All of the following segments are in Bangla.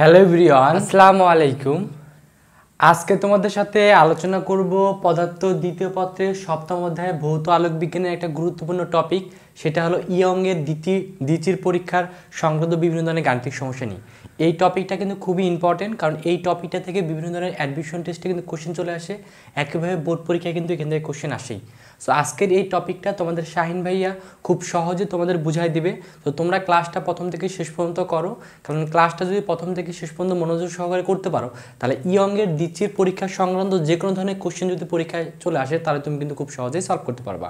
হ্যালো এভরিওয়ান, আসসালামু আলাইকুম। আজকে তোমাদের সাথে আলোচনা করব পদার্থ দ্বিতীয় পত্রের সপ্তম অধ্যায় ভৌত আলোক বিজ্ঞানের একটা গুরুত্বপূর্ণ টপিক, সেটা হলো ইয়ংয়ের দ্বিতীয় পরীক্ষার সংক্রান্ত বিভিন্ন ধরনের গাণিতিক সমস্যা নিয়ে। এই টপিকটা কিন্তু খুবই ইম্পর্টেন্ট, কারণ এই টপিকটা থেকে বিভিন্ন ধরনের অ্যাডমিশন টেস্টে কিন্তু কোশ্চেন চলে আসে, একইভাবে বোর্ড পরীক্ষায় কিন্তু এখান থেকে কোশ্চেন আসেই। সো আজকের এই টপিকটা তোমাদের শাহিন ভাইয়া খুব সহজে তোমাদের বুঝাই দিবে। তো তোমরা ক্লাসটা প্রথম থেকে শেষ পর্যন্ত করো, কারণ ক্লাসটা যদি প্রথম থেকে শেষ পর্যন্ত মনোযোগ সহকারে করতে পারো, তাহলে ইয়ংয়ের দ্বিতীয় পরীক্ষা সংক্রান্ত যে কোনো ধরনের কোশ্চেন যদি পরীক্ষায় চলে আসে, তাহলে তুমি কিন্তু খুব সহজেই সলভ করতে পারবা।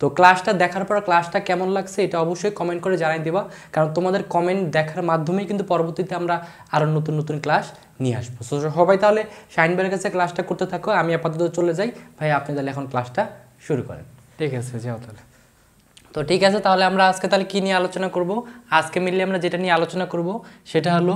তো ক্লাসটা দেখার পর ক্লাসটা কেমন লাগছে এটা অবশ্যই কমেন্ট করে জানাই দেবা, কারণ তোমাদের কমেন্ট দেখার মাধ্যমেই কিন্তু পরবর্তীতে আমরা আরও নতুন নতুন ক্লাস নিয়ে আসবো। সো সবাই তাহলে শাহিন ভাইয়ের কাছে ক্লাসটা করতে থাকো, আমি আপাতত চলে যাই। ভাই আপনি তাহলে এখন ক্লাসটা শুরু করেন। ঠিক আছে, যাও তাহলে। তো ঠিক আছে, তাহলে আমরা আজকে তাহলে কী নিয়ে আলোচনা করব? আজকে মিললে আমরা যেটা নিয়ে আলোচনা করব সেটা হলো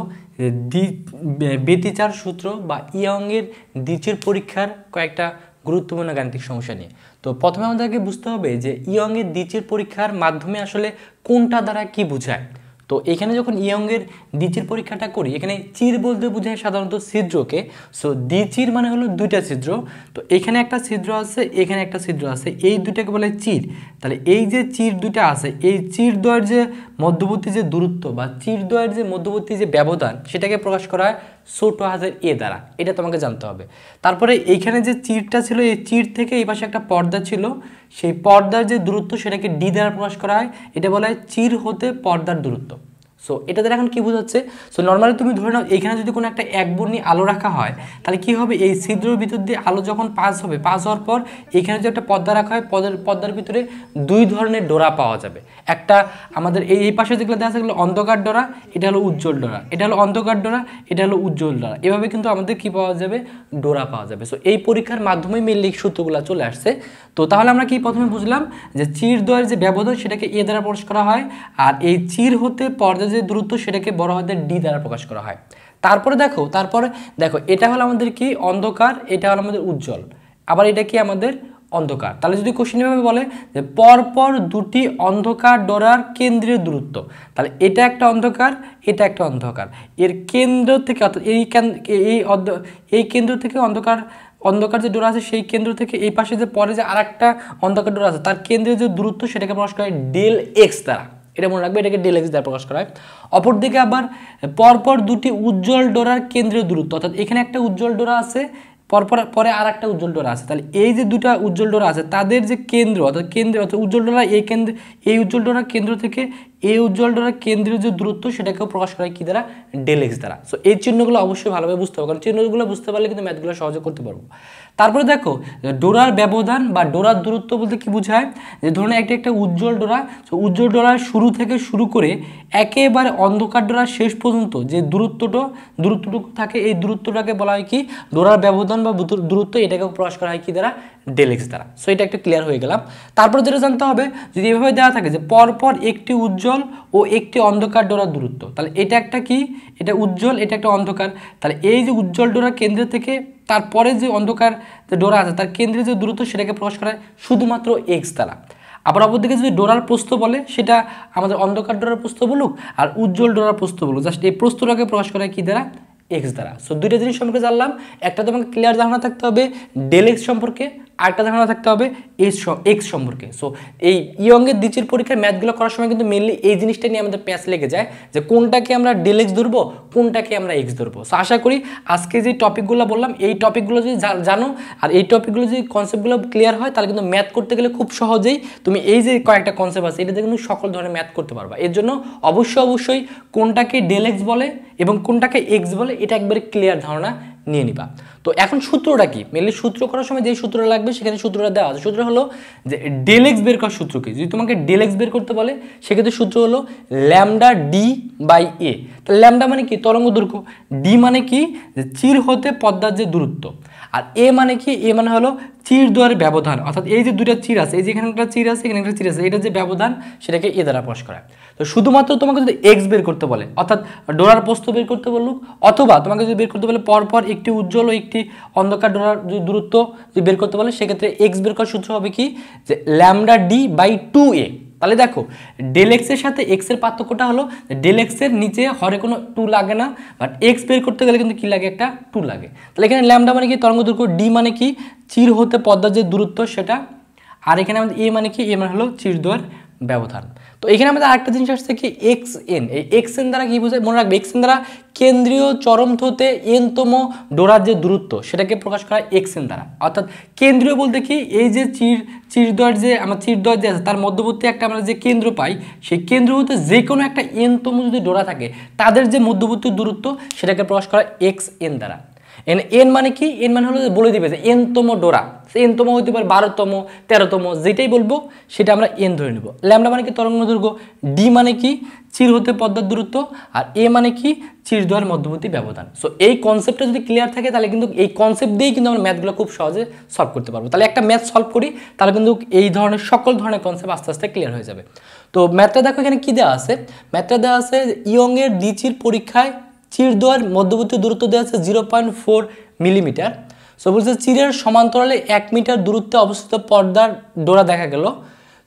ব্যতিচার সূত্র বা ইয়ংয়ের দ্বিতীয় পরীক্ষার কয়েকটা গুরুত্বপূর্ণ গাণিতিক সমস্যা নিয়ে। তো প্রথমে আমাদেরকে বুঝতে হবে যে ইয়ংয়ের দ্বিতীয় পরীক্ষার মাধ্যমে আসলে কোনটা দ্বারা কি বোঝায়। তো এখানে যখন ইয়ংয়ের দ্বিচির পরীক্ষাটা করি, এখানে চির বলতে বোঝায় সাধারণত ছিদ্রকে। সো দ্বিচির মানে হলো দুইটা ছিদ্র। তো এখানে একটা ছিদ্র আছে, এখানে একটা ছিদ্র আছে, এই দুটাকে বলে চির। তাহলে এই যে চির দুটা আছে, এই চির দ্বয়ের যে মধ্যবর্তী যে দূরত্ব বা চির দ্বয়ের যে মধ্যবর্তী যে ব্যবধান, সেটাকে প্রকাশ করা হয় ছোট হাতের এ দ্বারা। এটা তোমাকে জানতে হবে। তারপরে এইখানে যে চিরটা ছিল, এই চির থেকে এই পাশে একটা পর্দা ছিল, সেই পর্দার যে দূরত্ব সেটাকে ডি দ্বারা প্রকাশ করা হয়। এটা বলা হয় চির হতে পর্দার দূরত্ব। সো এটা দ্বারা এখন কী বোঝাচ্ছে? সো নর্মালি তুমি ধরে নাও এখানে যদি কোনো একটা একবর্ণী আলো রাখা হয়, তাহলে কী হবে? এই ছিদ্রের ভিতর দিয়ে আলো যখন পাস হবে, পাস হওয়ার পর এখানে যে একটা পর্দা রাখা হয়, পর্দার ভিতরে দুই ধরনের ডোরা পাওয়া যাবে। একটা আমাদের এই পাশে যেগুলো দেখা আছে, এগুলো অন্ধকার ডোরা, এটা হলো উজ্জ্বল ডোরা। এটা হলো অন্ধকার ডোরা, এটা হলো উজ্জ্বল ডোরা। এভাবে কিন্তু আমাদের কী পাওয়া যাবে? ডোরা পাওয়া যাবে। সো এই পরীক্ষার মাধ্যমে মেনলি সূত্রগুলো চলে আসছে। তো তাহলে আমরা কি প্রথমে বুঝলাম যে চির দ্বয়ের যে ব্যবধান সেটাকে এ দ্বারা প্রকাশ করা হয়, আর এই চির হতে পর্দার যে দূরত্ব সেটাকে বড় হাতের ডি দ্বারা প্রকাশ করা হয়। তারপরে দেখো এটা হলো আমাদের কি অন্ধকার, এটা হলো আমাদের উজ্জ্বল, আবার এটা কি আমাদের অন্ধকার। তাহলে যদি কোশ্চেন এভাবে বলে যে পরপর দুটি অন্ধকার ডোরার কেন্দ্রীয় দূরত্ব, তাহলে এটা একটা অন্ধকার, এটা একটা অন্ধকার, এর কেন্দ্র থেকে অর্থাৎ এই কেন্দ্র থেকে অন্ধকার যে ডোরা আছে, সেই কেন্দ্র থেকে এই পাশে যে পরে যে আরেকটা অন্ধকার ডোরা আছে, তার কেন্দ্রের যে দূরত্ব সেটাকে প্রকাশ করা হয় ডেল এক্স দ্বারা। এটা মনে রাখবে, এটাকে ডেল এক্স দ্বারা প্রকাশ করা হয়। অপরদিকে আবার পরপর দুটি উজ্জ্বল ডোরার কেন্দ্রীয় দূরত্ব, অর্থাৎ এখানে একটা উজ্জ্বল ডোরা আছে, পরে আর একটা উজ্জ্বল ডোরা আছে, তাহলে এই যে দুটা উজ্জ্বল ডোরা আছে তাদের যে কেন্দ্র অর্থাৎ উজ্জ্বল ডোরা এই উজ্জ্বল ডোরার কেন্দ্র থেকে এই উজ্জ্বল ডোরার কেন্দ্রীয় যে দূরত্ব সেটাকেও প্রকাশ করা হয় কি দ্বারা? ডেল এক্স দ্বারা। সো এই চিহ্নগুলো অবশ্যই ভালোভাবে বুঝতে হবে, কারণ চিহ্নগুলো বুঝতে পারলে কিন্তু ম্যাথগুলো সহজে করতে পারবো। তারপরে দেখো ডোরার ব্যবধান বা ডোরার দূরত্ব বলতে কি বোঝায়? যে ধরুন একটা উজ্জ্বল ডোরা, উজ্জ্বল ডোরার শুরু থেকে শুরু করে একেবারে অন্ধকার ডোরার শেষ পর্যন্ত যে দূরত্বটুকু থাকে, এই দূরত্বটাকে বলা হয় কি? ডোরার ব্যবধান বা দূরত্ব। এটাকে প্রকাশ করা হয় কি দ্বারা? ডেল এক্স দ্বারা। সো এটা একটা ক্লিয়ার হয়ে গেলাম। তারপরে যেটা জানতে হবে, যদি এভাবে দেওয়া থাকে যে পরপর একটি উজ্জ্বল ও একটি অন্ধকার ডোরার দূরত্ব, তাহলে এটা একটা কি? এটা উজ্জ্বল, এটা একটা অন্ধকার। তাহলে এই যে উজ্জ্বল ডোরার কেন্দ্র থেকে তারপরে যে অন্ধকার যে ডোরা আছে তার কেন্দ্রে যে দূরত্ব সেটাকে প্রকাশ করা হয় শুধুমাত্র এক্স দ্বারা। আবার অপরদিকে যদি ডোরার প্রস্থ বলে, সেটা আমাদের অন্ধকার ডোরার প্রস্থ বলুক আর উজ্জ্বল ডোরার প্রস্থ বলুক, জাস্ট এই প্রস্থটাকে প্রকাশ করা হয় কি দ্বারা? এক্স দ্বারা। সো দুইটা জিনিস সম্পর্কে জানলাম। একটা তোমাকে ক্লিয়ার ধারণা থাকতে হবে ডেল এক্স সম্পর্কে, আরেকটা ধারণা থাকতে হবে এক্স সম্পর্কে। সো এই ইয়ংয়ের দ্বিতীয় পরীক্ষার ম্যাথগুলো করার সময় কিন্তু মেনলি এই জিনিসটা নিয়ে আমাদের প্যাচ লেগে যায়, যে কোনটাকে আমরা ডেল এক্স ধরবো, কোনটাকে আমরা এক্স ধরবো। সো আশা করি আজকে যে টপিকগুলো বললাম, এই টপিকগুলো যদি জানো আর এই টপিকগুলো যদি কনসেপ্টগুলো ক্লিয়ার হয়, তাহলে কিন্তু ম্যাথ করতে গেলে খুব সহজেই তুমি এই যে কয়েকটা কনসেপ্ট আছে এটাতে কিন্তু সকল ধরনের ম্যাথ করতে পারবা। এর জন্য অবশ্যই কোনটাকে ডেল এক্স বলে এবং কোনটাকে এক্স বলে এটা একবারে ক্লিয়ার ধারণা নিয়ে নিবা। তো এখন সূত্রটা কি? মেনলি সূত্র করার সময় যেই সূত্রটা লাগবে সেখানে সূত্রটা দেওয়া আছে। সূত্র হলো যে ডেল এক্স বের করার সূত্র কি? যদি তোমাকে ডেল এক্স বের করতে বলে, সেক্ষেত্রে সূত্র হলো ল্যামডা ডি বাই এ। তো ল্যামডা মানে কি? তরঙ্গ দৈর্ঘ্য। ডি মানে কি? যে চির হতে পর্দার যে দূরত্ব। আর এ মানে কি? এ মানে হলো চির দ্বয়ের ব্যবধান, অর্থাৎ এই যে দুইটা চির আছে, এই যে এখানে একটা চির আছে, এখানে একটা চির আছে, এটা যে ব্যবধান সেটাকে এ দ্বারা প্রকাশ করা হয়। তো শুধুমাত্র তোমাকে যদি এক্স বের করতে বলে, অর্থাৎ ডোরার প্রস্থ বের করতে বলুক, অথবা তোমাকে যদি বের করতে বলে পরপর একটি উজ্জ্বল ও একটি অন্ধকার ডোরার যদি দূরত্ব যদি বের করতে বলে, সেক্ষেত্রে এক্স বের করার সূত্র হবে কি? যে ল্যামডা ডি বাই 2a। তাহলে দেখো ডেল এক্স এর সাথে এক্স এর পার্থক্যটা হলো ডেল এক্স এর নিচে হরে কোনো 2 লাগে না, বাট এক্স বের করতে গেলে কিন্তু কি লাগে, একটা 2 লাগে। তাহলে এখানে ল্যামডা মানে কি তরঙ্গ দৈর্ঘ্য, ডি মানে কি চির হতে পর্দার যে দূরত্ব সেটা, আর এখানে আমাদের এ মানে কি, এ মানে হলো চিরদ্বয়ের ব্যবধান। তো এখানে আমাদের আরেকটা জিনিস আসছে কি এক্স এন, এই এক্স এন দ্বারা কি বোঝায় মনে রাখবে, এক্স এন দ্বারা কেন্দ্রীয় চরম হতে এনতম ডোরার যে দূরত্ব সেটাকে প্রকাশ করা এক্স এন দ্বারা। অর্থাৎ কেন্দ্রীয় বলতে কি এই যে চিরদ্বয়ের যে আমার চিরদ্বয় যে আছে তার মধ্যবর্তী একটা আমরা যে কেন্দ্র পাই, সেই কেন্দ্র হতে যে কোনো একটা এনতম যদি ডোরা থাকে তাদের যে মধ্যবর্তী দূরত্ব সেটাকে প্রকাশ করা এক্স এন দ্বারা। এন মানে কি, এন মানে হলো বলে দিবে যে এনতম ডোরা, এনতম হইতে পারে 12তম 13তম, যেটাই বলবো সেটা আমরা এন ধরে নেব। ল্যামডা মানে কি তরঙ্গ দৈর্ঘ্য, ডি মানে কি চির হতে পর্দার দূরত্ব, আর এ মানে কি চিরদ্বয়ের মধ্যবর্তী ব্যবধান। সো এই কনসেপ্টটা যদি ক্লিয়ার থাকে তাহলে কিন্তু এই কনসেপ্ট দিয়েই কিন্তু আমরা ম্যাথগুলো খুব সহজে সলভ করতে পারবো। তাহলে একটা ম্যাথ সলভ করি তাহলে কিন্তু এই ধরনের সকল ধরনের কনসেপ্ট আস্তে আস্তে ক্লিয়ার হয়ে যাবে। তো ম্যাথটা দেখো এখানে কি দেওয়া আছে, ম্যাথটা দেওয়া আছে ইয়ং এর দ্বিচির পরীক্ষায় চিরদ্বয়ের মধ্যবর্তী দূরত্ব দেওয়া আছে 0.4 মিলিমিটার। সো বলছে চিরের সমান্তরালে 1 মিটার দূরত্বে অবস্থিত পর্দার ডোরা দেখা গেল।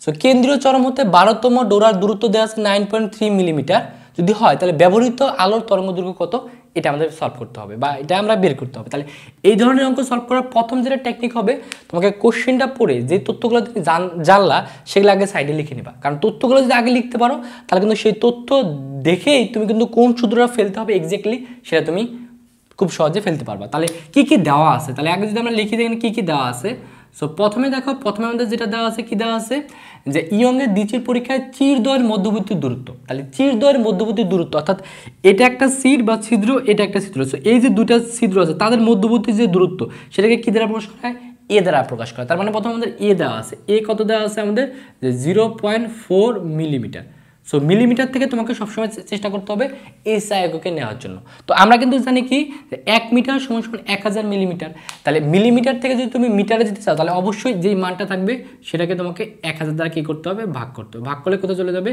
সো কেন্দ্রীয় চরম হতে 12তম ডোরার দূরত্ব দেওয়া আছে 9.3 মিলিমিটার। যদি হয় তাহলে ব্যবহৃত আলোর তরঙ্গ দৈর্ঘ্য কত, এটা আমাদের সলভ করতে হবে বা এটা আমরা বের করতে হবে। তাহলে এই ধরনের অঙ্ক সলভ করার প্রথম যেটা টেকনিক হবে, তোমাকে কোশ্চেনটা পড়ে যে তথ্যগুলো তুমি জানলা সেগুলো আগে সাইডে লিখে নিবা, কারণ তথ্যগুলো যদি আগে লিখতে পারো তাহলে কিন্তু সেই তথ্য দেখেই তুমি কিন্তু কোন সূত্রটা ফেলতে হবে এক্স্যাক্টলি সেটা তুমি খুব সহজে ফেলতে পারবা। তাহলে কি কি দেওয়া আছে, তাহলে আগে যদি আমরা লিখি দেখেন কি কি দেওয়া আছে। সো প্রথমে দেখো, প্রথমে আমাদের যেটা দেওয়া আছে কি দেওয়া আছে যে ইয়ং এর দ্বিচির পরীক্ষায় চিরদ্বয়ের মধ্যবর্তী দূরত্ব। তাহলে চিরদ্বয়ের মধ্যবর্তী দূরত্ব অর্থাৎ এটা একটা সিট বা ছিদ্র, এটা একটা ছিদ্র, সো এই যে দুটা ছিদ্র আছে তাদের মধ্যবর্তী যে দূরত্ব সেটাকে কি দ্বারা প্রকাশ করা হয়, এ দ্বারা প্রকাশ করা। তার মানে প্রথমে আমাদের এ দেওয়া আছে, এ কত দেওয়া আছে আমাদের যে 0.4 মিলিমিটার। সো মিলিমিটার থেকে তোমাকে সবসময় চেষ্টা করতে হবে এসআই এককে নেওয়ার জন্য। তো আমরা কিন্তু জানি কি 1 মিটার সমান 1000 মিলিমিটার। তাহলে মিলিমিটার থেকে যদি তুমি মিটারে যেতে চাও তাহলে অবশ্যই যেই মানটা থাকবে সেটাকে তোমাকে 1000 দ্বারা কি করতে হবে, ভাগ করতে হবে। ভাগ করলে কত চলে যাবে,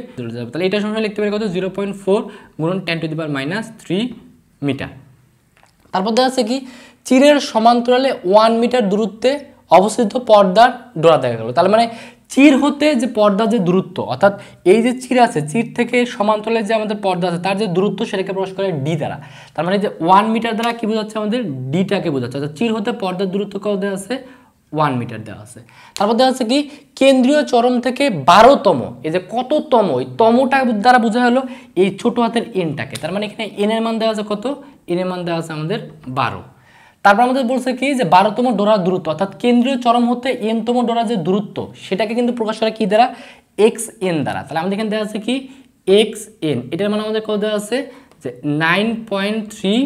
তাহলে এটা সমান লিখতে পারি কত 0.4 গুণন 10⁻³ মিটার। তারপর দেখা আছে কি চিরের সমান্তরালে 1 মিটার দূরত্বে অবস্থিত পর্দার ডোরা দেখা গেল। তার মানে চির হতে যে পর্দার যে দূরত্ব, অর্থাৎ এই যে চির আছে চির থেকে সমান্তরালে যে আমাদের পর্দা আছে তার যে দূরত্ব সেটাকে প্রকাশ করে ডি দ্বারা। তার মানে যে 1 মিটার দ্বারা কি বোঝাচ্ছে আমাদের, ডিটাকে বোঝাচ্ছে। অর্থাৎ চির হতে পর্দার দূরত্ব কত দেওয়া আছে, 1 মিটার দেওয়া আছে। তারপর দেওয়া আছে কি কেন্দ্রীয় চরম থেকে 12তম, এই যে কততম, এই তমটা দ্বারা বোঝা হলো এই ছোট হাতের এনটাকে। তার মানে এখানে এন এর মান দেওয়া আছে কত, এন এর মান দেওয়া আছে আমাদের 12। তারপর আমাদের বলছে কি যে 12তম ডোরার দূরত্ব, অর্থাৎ কেন্দ্রীয় চরম হতে এনতম ডোরার যে দূরত্ব সেটাকে কিন্তু প্রকাশ করা কি দ্বারা, এক্স এন দ্বারা। তাহলে আমাদের এখানে দেওয়া আছে কি এক্স এন, এটার মানে আমাদের কত দেওয়া আছে যে 9.3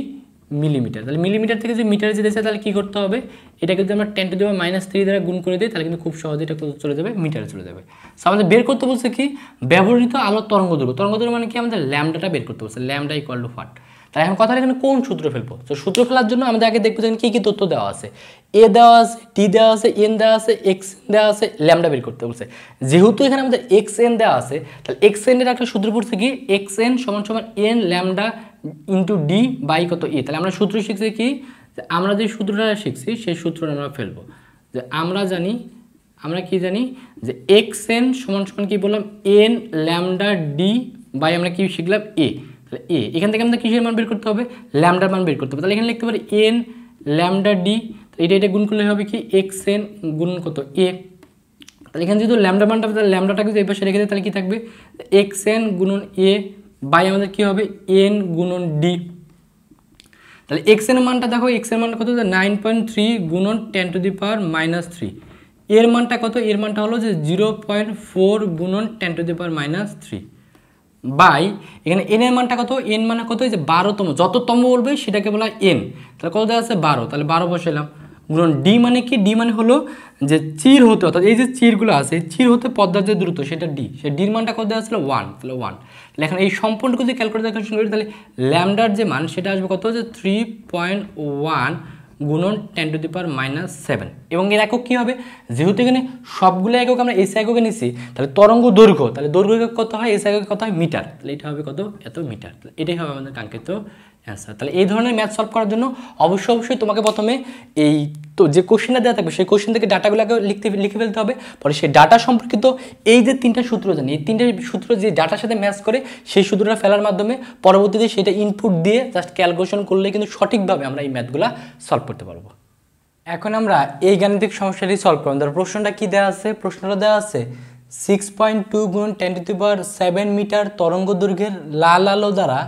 মিলিমিটার। তাহলে মিলিমিটার থেকে যদি মিটারে যেতে চাই তাহলে কি করতে হবে, এটাকে যদি আমরা 10⁻³ দ্বারা গুণ করে দিই তাহলে কিন্তু খুব সহজে এটা চলে যাবে, মিটারে চলে যাবে। সো আমাদের বের করতে বলছে কি ব্যবহৃত আলোর তরঙ্গ দৈর্ঘ্য, তরঙ্গ দৈর্ঘ্য মানে কি আমাদের ল্যামডাটা বের করতে বলছে, ল্যামডা = হোয়াট। তাহলে এখন কথা এখানে কোন সূত্র ফেলবো, তো সূত্র ফেলার জন্য আমাদের আগে দেখবো কি কি তথ্য দেওয়া আছে, এ দেওয়া আছে, টি দেওয়া আছে, এন দেওয়া আছে, এক্স দেওয়া আছে, ল্যামডা বের করতে বলছে। যেহেতু এখানে আমাদের এক্স এন দেওয়া আছে তাহলে এক্স এন এর একটা সূত্র পড়ছে কি এক্স এন সমান n lambda into d by কত এ। তাহলে আমরা সূত্র শিখছি কি, আমরা যে সূত্রটা শিখছি সেই সূত্রটা আমরা ফেলবো। যে আমরা জানি, আমরা কি জানি যে এক্স এন সমান কি বললাম এন ল্যামডা ডি বাই আমরা কি শিখলাম এ। তাহলে এ এখান থেকে আমাদের কিসের মান বের করতে হবে, ল্যামডার মান বের করতে হবে। তাহলে এখানে লিখতে পারি এন ল্যামডা ডি, এটা গুণ করলে হবে কি এক্স এন গুণ কত এ। তাহলে এখানে যেহেতু ল্যামডা মানটা, তাহলে ল্যামডাটাকে যদি এই পাশে রেখে দেয় তাহলে কি থাকবে এক্স এন গুণন এ বাই আমাদের কি হবে এন গুণন ডি। তাহলে এক্স এর মানটা দেখো, এক্স এর মানটা কত 9.3 গুণন 10⁻³ এর মানটা কত, এর মানটা হলো যে 0.4 গুণন 10⁻³ বাই এখানে এন এর মানটা কত, এন মানে কত এই যে 12তম, যত তম বলবে সেটাকে বলা হয় এন। তাহলে কত দেওয়া আছে 12, তাহলে 12 বসাইলাম গুণন ডি মানে কি, ডি মানে হলো যে চির হতে, অর্থাৎ এই যে চিরগুলো আছে চির হতে পদ্মার যে দূরত্ব সেটা ডি, সেই ডির মানটা কত দেওয়া ছিল 1, তাহলে 1। তাহলে এখন এই সম্পূর্ণটুকু যদি ক্যালকুলেট করি তাহলে ল্যামডার যে মান সেটা আসবে কত যে 3.1 গুণন 10⁻⁷। এবং এর একক কী হবে, যেহেতু এখানে সবগুলো একক আমরা এস এককে নিচ্ছি তাহলে তরঙ্গ দৈর্ঘ্য, তাহলে দৈর্ঘ্য একক কত হয়, এস একক কত হয় মিটার, তাহলে এটা হবে কত এত মিটার। তাহলে এটাই হবে আমাদের কাঙ্ক্ষিত অ্যান্সার। তাহলে এই ধরনের ম্যাথ সলভ করার জন্য অবশ্যই তোমাকে প্রথমে এই তো যে কোশ্চেনটা দেওয়া থাকবে সেই কোশ্চেন থেকে ডাটাগুলোকে লিখে ফেলতে হবে, পরে সেই ডাটা সম্পর্কিত এই যে 3টা সূত্র জানি, এই 3টা সূত্র যে ডাটার সাথে ম্যাচ করে সেই সূত্রটা ফেলার মাধ্যমে পরবর্তীতে সেটা ইনপুট দিয়ে জাস্ট ক্যালকুলেশন করলে কিন্তু সঠিকভাবে আমরা এই ম্যাথগুলো সলভ করতে পারবো। এখন আমরা এই গাণিতিক সমস্যাটি সলভ করব। ধরো প্রশ্নটা কি দেওয়া আছে, প্রশ্নটা দেওয়া আছে 6.2 × 10⁷ মিটার তরঙ্গ দৈর্ঘ্যের লাল আলো দ্বারা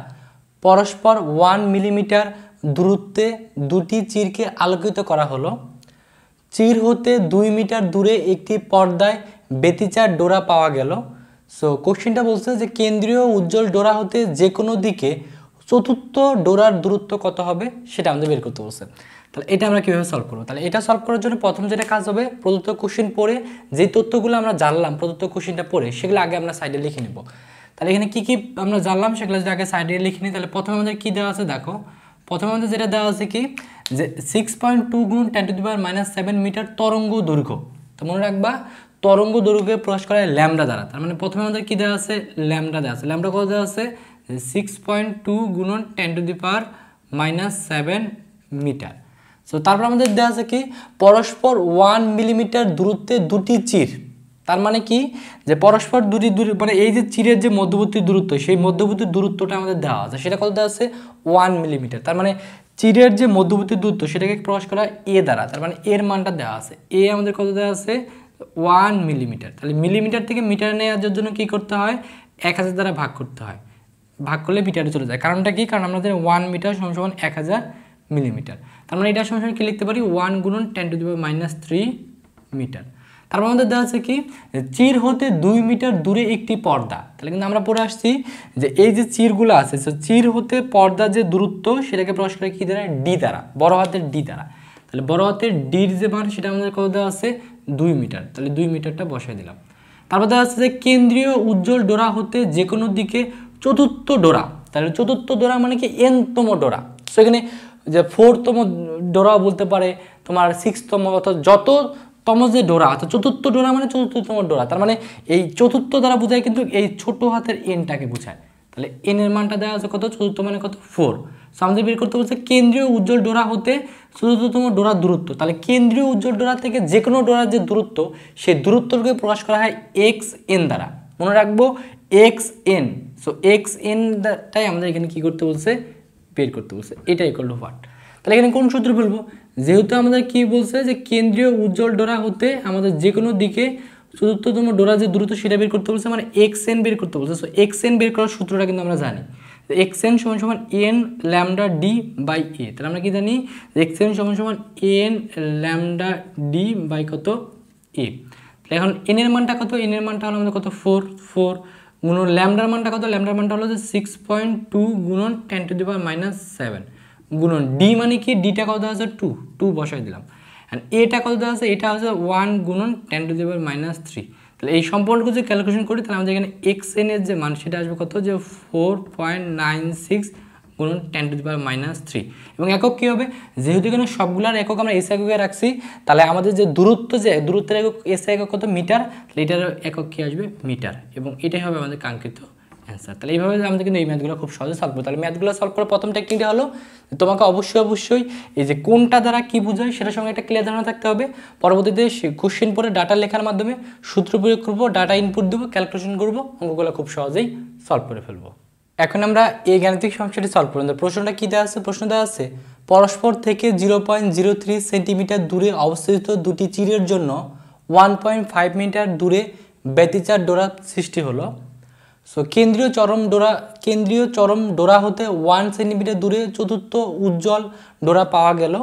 পরস্পর 1 মিলিমিটার দূরত্বে দুটি চিরকে আলোকিত করা হলো। চির হতে 2 মিটার দূরে একটি পর্দায় ব্যতিচার ডোরা পাওয়া গেল। সো কোশ্চেনটা বলছে যে কেন্দ্রীয় উজ্জ্বল ডোরা হতে যে কোনো দিকে চতুর্থ ডোরার দূরত্ব কত হবে সেটা আমাদের বের করতে বলছে। তাহলে এটা আমরা কীভাবে সলভ করবো? তাহলে এটা সলভ করার জন্য প্রথম যেটা কাজ হবে, প্রদত্ত কোশ্চেন পড়ে যে তথ্যগুলো আমরা জানলাম প্রদত্ত কোশ্চেনটা পড়ে সেগুলো আগে আমরা সাইডে লিখে নেব। তাহলে এখানে কী কী আমরা জানলাম সেগুলো যদি আগে সাইডে লিখে নিই, তাহলে প্রথমে আমাদের কী দেওয়া আছে দেখো, প্রথমে আমাদের যেটা দেওয়া আছে কি যে 6.2 × 10⁻⁷ মিটার তরঙ্গ দৈর্ঘ্য। তো মনে রাখবা তরঙ্গ দৈর্ঘ্যে প্রকাশ করা হয় ল্যামডা দ্বারা। তার মানে প্রথমে আমাদের কী দেওয়া আছে, ল্যামডা দেওয়া আছে। ল্যামডা কত দেওয়া আছে, 6.2 × 10⁻⁷ মিটার। সো তারপর আমাদের দেওয়া আছে কি পরস্পর 1 মিলিমিটার দূরত্বে দুটি চির। তার মানে কি যে পরস্পর দুটি মানে এই যে চিরের যে মধ্যবর্তী দূরত্ব সেই মধ্যবর্তী দূরত্বটা আমাদের দেওয়া আছে, সেটা কত দেওয়া আছে 1 মিলিমিটার। তার মানে চিরের যে মধ্যবর্তী দূরত্ব সেটাকে প্রকাশ করা এ দ্বারা, তার মানে এর মানটা দেওয়া আছে, এ আমাদের কত দেওয়া আছে 1 মিলিমিটার। তাহলে মিলিমিটার থেকে মিটার নেওয়ার জন্য কি করতে হয়, 1000 দ্বারা ভাগ করতে হয়, ভাগ করলে মিটারে চলে যায়। কারণটা কি, কারণ আমাদের 1 মিটার সমান 1000 মিলিমিটার। তার মানে এটার সমান কি লিখতে পারি 1 × 10⁻³ মিটার। তারপর আমাদের দেওয়া আছে কি চির হতে 2 মিটার দূরে একটি পর্দা। তাহলে কিন্তু আমরা পড়ে আসছি যে এই যে চিরগুলো আছে, চির হতে পর্দার যে দূরত্ব সেটাকে প্রকাশ করে কি দ্বারা, ডি দ্বারা, বড় হাতের ডি দ্বারা। তাহলে বড় হাতের ডির যে মান সেটা আমাদের কত দেওয়া আছে 2 মিটার। তাহলে 2 মিটারটা বসাই দিলাম। তারপর দেওয়া আছে যে কেন্দ্রীয় উজ্জ্বল ডোরা হতে যে কোনো দিকে চতুর্থ ডোরা। তাহলে চতুর্থ ডোরা মানে কি এনতম ডোরা। সো এখানে যে 4তম ডোরা বলতে পারে, তোমার 6তম, অর্থাৎ যততম যে ডোরা, অর্থাৎ চতুর্থ ডোরা মানে চতুর্থতম ডোরা। তার মানে এই চতুর্থ দ্বারা বোঝায় কিন্তু এই ছোট হাতের এনটাকে বোঝায়। তাহলে এন এর মানটা দেওয়া আছে কত, চতুর্থ মানে কত 4। সো আমাদের বের করতে বলছে কেন্দ্রীয় উজ্জ্বল ডোরা হতে চতুর্থতম ডোরার দূরত্ব। তাহলে কেন্দ্রীয় উজ্জ্বল ডোরা থেকে যে কোনো ডোরার যে দূরত্ব সেই দূরত্বকে প্রকাশ করা হয় xn দ্বারা। মনে রাখবো xn। সো xnটাই আমাদের এখানে কি করতে বলছে, বের করতে বলছে। এটা ইকুয়াল টু হোয়াট। তাহলে এখানে কোন সূত্র বলবো, যেহেতু আমাদের কি বলছে যে কেন্দ্রীয় উজ্জ্বল ডোরা হতে আমাদের যে কোনো দিকে চতুর্থতম ডোরা যে দূরত্ব সেটা বের করতে বলছে, মানে xn বের করতে বলছে। সো xn বের করার সূত্রটা কিন্তু আমরা জানি, xn = n λd/a। তাহলে আমরা কি জানি xn = n λd বাই কত a। তাহলে এখন n এর মানটা কত, n এর মানটা হলো আমাদের কত 4 গুণ ল্যামডার মানটা কত, ল্যামডার মানটা হলো যে 6.2 × 10⁻⁷ গুণন ডি মানে কি, ডিটা কত দেওয়া আছে 2 বসাই দিলাম। অ্যান্ড এটা কত দেওয়া আছে, এটা হচ্ছে 1 × 10⁻³ তাহলে এই সম্পর্ক যদি ক্যালকুলেশন করি তাহলে আমাদের এখানে xn এর যে মান সেটা আসবে কত, যে 4.96 × 10⁻³ এবং একক কী হবে, যেহেতু এখানে সবগুলার একক আমরা এস এককে রাখছি তাহলে আমাদের যে দূরত্ব, যে দূরত্বের একক এস একক কত মিটার, তাহলে এটার একক কী আসবে মিটার, এবং এটাই হবে আমাদের কাঙ্ক্ষিত অ্যান্সার। তাহলে এইভাবে আমাদের কিন্তু এই ম্যাথগুলো খুব সহজে সলভ করবো। তাহলে ম্যাথগুলো সলভ করার প্রথম টেকনিকটা হলো তোমাকে অবশ্যই এই যে কোনটা দ্বারা কি বোঝায় সেটার সঙ্গে একটা ক্লিয়ার ধারণা থাকতে হবে। পরবর্তীতে কোশ্চেন পরে ডাটা লেখার মাধ্যমে সূত্র প্রয়োগ করবো, ডাটা ইনপুট দেবো, ক্যালকুলেশন করবো, অঙ্কগুলো খুব সহজেই সলভ করে ফেলবো। এখন আমরা এই গাণিতিক সমস্যাটি সলভ করব। প্রশ্নটা কী দেওয়া আছে, প্রশ্ন দেওয়া আছে পরস্পর থেকে 0.03 সেন্টিমিটার দূরে অবস্থিত দুটি চিরের জন্য 1.5 মিটার দূরে ব্যতিচার ডোরা সৃষ্টি হলো। সো কেন্দ্রীয় চরম ডোরা হতে 1 সেন্টিমিটার দূরে চতুর্থ উজ্জ্বল ডোরা পাওয়া গেল।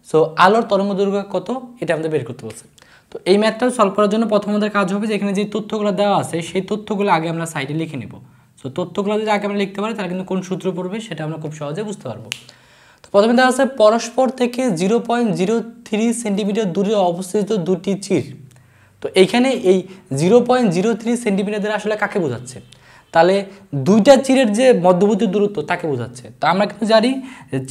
সো আলোর তরঙ্গ দৈর্ঘ্য কত, এটা আমাদের বের করতে বলছে। তো এই ম্যাথটা সলভ করার জন্য প্রথম আমাদের কাজ হবে যে এখানে যে তথ্যগুলো দেওয়া আছে সেই তথ্যগুলো আগে আমরা সাইডে লিখে নেব। সো তথ্যগুলো যদি আগে আমরা লিখতে পারি তাহলে কিন্তু কোন সূত্র পড়বে সেটা আমরা খুব সহজে বুঝতে পারবো। তো প্রথমে দেওয়া আছে পরস্পর থেকে 0.03 সেন্টিমিটার দূরে অবস্থিত দুটি চির। তো এইখানে এই 0.03 সেন্টিমিটার দ্বারা আসলে কাকে বোঝাচ্ছে, তাহলে দুইটা চিরের যে মধ্যবর্তী দূরত্ব তাকে বোঝাচ্ছে। তো আমরা কিন্তু জানি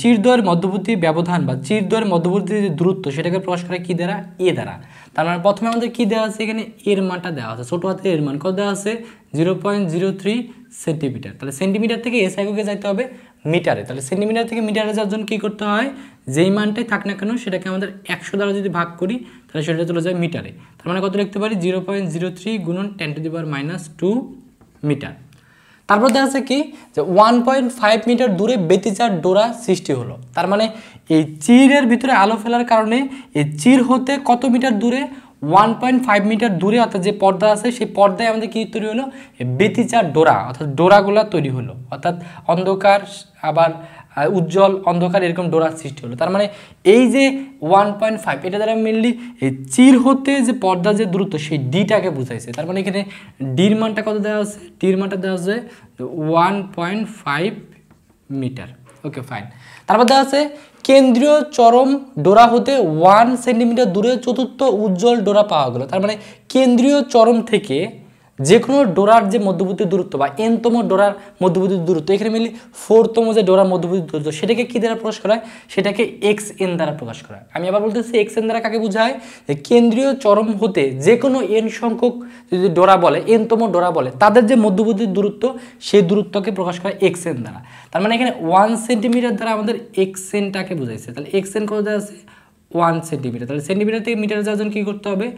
চিরদ্বয়ের মধ্যবর্তী ব্যবধান বা চিরদ্বয়ের মধ্যবর্তী যে দূরত্ব সেটাকে প্রকাশ করে কি দ্বারা, এ দ্বারা। তার মানে প্রথমে আমাদের কি দেওয়া আছে, এখানে এর মানটা দেওয়া আছে, ছোট হাতের এর মান কত দেওয়া আছে 0.03 সেন্টিমিটার। তাহলে সেন্টিমিটার থেকে এস এককে যাইতে হবে মিটারে, তাহলে সেন্টিমিটার থেকে মিটারে যাওয়ার জন্য কী করতে হয় যেই মানটাই থাক না কেন সেটাকে আমাদের 100 দ্বারা যদি ভাগ করি তাহলে সেটা চলে যায় মিটারে। তার মানে কত লিখতে পারি 0.03 গুণন 10⁻² মিটার। তারপর দেখা যাচ্ছে কি যে 1.5 মিটার দূরে ব্যতিচার ডোরা সৃষ্টি হলো। তার মানে এই চিরের ভিতরে আলো ফেলার কারণে এই চির হতে কত মিটার দূরে 1.5 মিটার দূরে অর্থাৎ যে পর্দা আছে সেই পর্দায় আমাদের কি তৈরি হলো ব্যতিচার ডোরা অর্থাৎ ডোরাগুলা তৈরি হলো অর্থাৎ অন্ধকার আবার উজ্জ্বল অন্ধকার এরকম ডোরার সৃষ্টি হলো। তার মানে এই যে 1.5 এটা দ্বারা মেনলি এই চির হতে যে পর্দা যে দূরত্ব সেই ডিটাকে বুঝাইছে। তার মানে এখানে ডির মানটা কত দেওয়া আছে ডির মানটা দেওয়া আছে 1.5 মিটার। Okay fine. তারপর দেওয়া আছে কেন্দ্রীয় চরম ডোরা হতে 1 সেন্টিমিটার দূরে চতুর্থ উজ্জ্বল ডোরা পাওয়া গেল। তার মানে কেন্দ্রীয় চরম থেকে যে কোনো ডোরার যে মধ্যবর্তী দূরত্ব বা এনতম ডোরার মধ্যবর্তী দূরত্ব এখানে মিলি 4তম যে ডোরার মধ্যবর্তী দূরত্ব সেটাকে কি দ্বারা প্রকাশ করা হয় সেটাকে xn দ্বারা প্রকাশ করা হয়। আমি আবার বলতেছি xn দ্বারা কাকে বোঝায় যে কেন্দ্রীয় চরম হতে যে কোনো n সংখ্যক যদি ডোরা বলে এনতম ডোরা বলে তাদের যে মধ্যবর্তী দূরত্ব সেই দূরত্বকে প্রকাশ করা হয় xn দ্বারা। তার মানে এখানে 1 সেন্টিমিটার দ্বারা আমাদের xnটাকে বোঝাইছে। তাহলে xn কত দেওয়া আছে 1 সেন্টিমিটার। তাহলে সেন্টিমিটার থেকে মিটারে যাওয়ার জন্য কী করতে হবে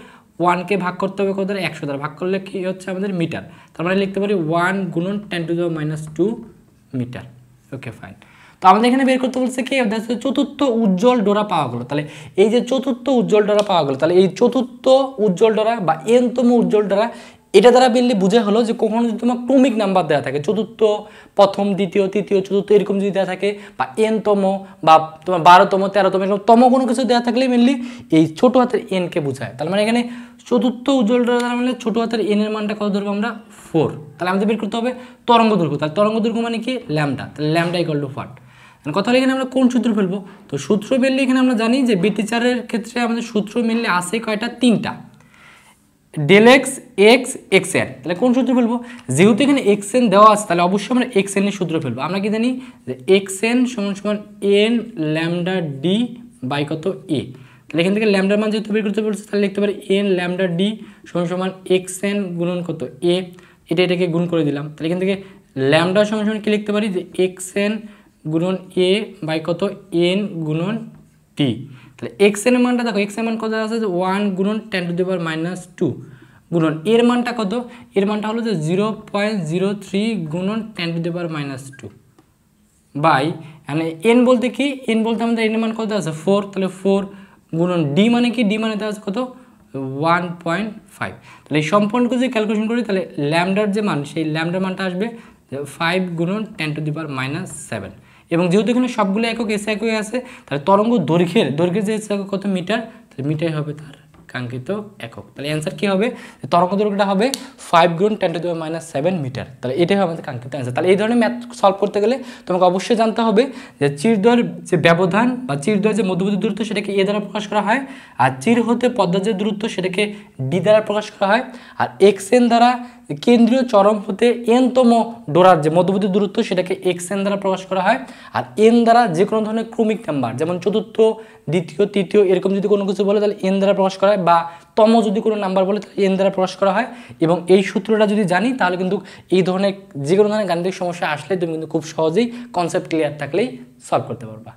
1 কে ভাগ করতে হবে কত দ্বারা 100 দ্বারা ভাগ করলে কি হচ্ছে আমাদের মিটার। তার মানে লিখতে পারি 1 গুণন 10⁻² মিটার। Okay fine. তো আমাদের এখানে বের করতে বলছে কি চতুর্থ উজ্জ্বল ডোরা পাওয়া গেল। তাহলে এই যে চতুর্থ উজ্জ্বল ডোরা পাওয়া গেল তাহলে এই চতুর্থ উজ্জ্বল ডোরা বা এনতম উজ্জ্বল ডোরা এটা দ্বারা বেরলে বুঝে হলো যে কখনো যদি তোমার ক্রমিক নাম্বার দেওয়া থাকে চতুর্থ প্রথম দ্বিতীয় তৃতীয় চতুর্থ এরকম যদি দেওয়া থাকে বা এনতম বা তোমার 12তম 13তম এরকম তম কোনো কিছু দেওয়া থাকলে মেনলি এই ছোট হাতের এনকে বোঝায়। তার মানে এখানে চতুর্থ উজ্জ্বল ডোরা দ্বারা মানে ছোট হাতের এনের মানটা কত ধরবো আমরা 4। তাহলে আমাদের বের করতে হবে তরঙ্গ দৈর্ঘ্য। তাহলে তরঙ্গ দৈর্ঘ্য মানে কি ল্যামডা। তাহলে ল্যামডা ইকুয়াল টু হোয়াট। কথা হলে এখানে আমরা কোন সূত্র ফেলবো তো সূত্র মেনলি এখানে আমরা জানি যে ব্যতিচারের ক্ষেত্রে আমাদের সূত্র মেনলি আছে কয়টা 3টা ডেল এক্স এক্স এক্সএন। তাহলে কোন সূত্র ফেলবো যেহেতু এখানে এক্সএন দেওয়া আছে তাহলে অবশ্যই আমরা এক্সএন এর সূত্র ফেলবো। আমরা কি জানি যে এক্সএন সমান সমান এন ল্যামডা ডি বাই কত এ। তাহলে এখান থেকে ল্যামডার মান যেহেতু বের করতে বলছে তাহলে লিখতে পারি এন ল্যামডা ডি সমান সমান এক্সএন গুণন কত এ এটাকে গুণ করে দিলাম। তাহলে এখান থেকে ল্যামডা সমান সমান কি লিখতে পারি যে এক্সএন গুণন এ বাই কত এন গুণন টি। তাহলে এক্সএন এর মানটা দেখো এক্স এর মান কত আছে যে 1 গুণন 10⁻² গুণন এর মানটা কত এর মানটা হলো যে 0.03 গুণন 10⁻² বাই মানে এন বলতে কি এন বলতে আমাদের এন এর মান কত আছে 4। তাহলে 4 গুণন ডি মানে কি ডি মানে দেওয়া আছে কত 1.5। তাহলে এই সম্পূর্ণকে যদি ক্যালকুলেশন করি তাহলে ল্যামডার যে মান সেই ল্যামডার মানটা আসবে 5 গুণন 10⁻7 এবং যেহেতু এখানে সবগুলো একক এসে একই আছে তাহলে তরঙ্গ দৈর্ঘ্যের যে একক কত মিটার তাহলে মিটার হবে তার কাঙ্ক্ষিত একক। তাহলে অ্যান্সার কি হবে তরঙ্গ দৈর্ঘ্যটা হবে 5 গুণ 10⁻7 মিটার। তাহলে এটাই হবে আমাদের কাঙ্ক্ষিত অ্যান্সার। তাহলে এই ধরনের ম্যাথ সলভ করতে গেলে তোমাকে অবশ্যই জানতে হবে যে চিরদ্বয়ের যে ব্যবধান বা চিরদ্বয়ের যে মধ্যবর্তী দূরত্ব সেটাকে এ দ্বারা প্রকাশ করা হয় আর চির হতে পদ্মার যে দূরত্ব সেটাকে ডি দ্বারা প্রকাশ করা হয় আর এক্সএন দ্বারা কেন্দ্রীয় চরম হতে এনতম ডোরার যে মধ্যবর্তী দূরত্ব সেটাকে এক্সএন দ্বারা প্রকাশ করা হয় আর এন দ্বারা যে কোনো ধরনের ক্রমিক নাম্বার যেমন চতুর্থ দ্বিতীয় তৃতীয় এরকম যদি কোনো কিছু বলে তাহলে এন দ্বারা প্রকাশ করা হয় বা তম যদি কোনো নাম্বার বলে তাহলে এন দ্বারা প্রকাশ করা হয়। এবং এই সূত্রটা যদি জানি তাহলে কিন্তু এই ধরনের যে কোনো ধরনের গাণিতিক সমস্যা আসলে তুমি কিন্তু খুব সহজেই কনসেপ্ট ক্লিয়ার থাকলেই সলভ করতে পারবা।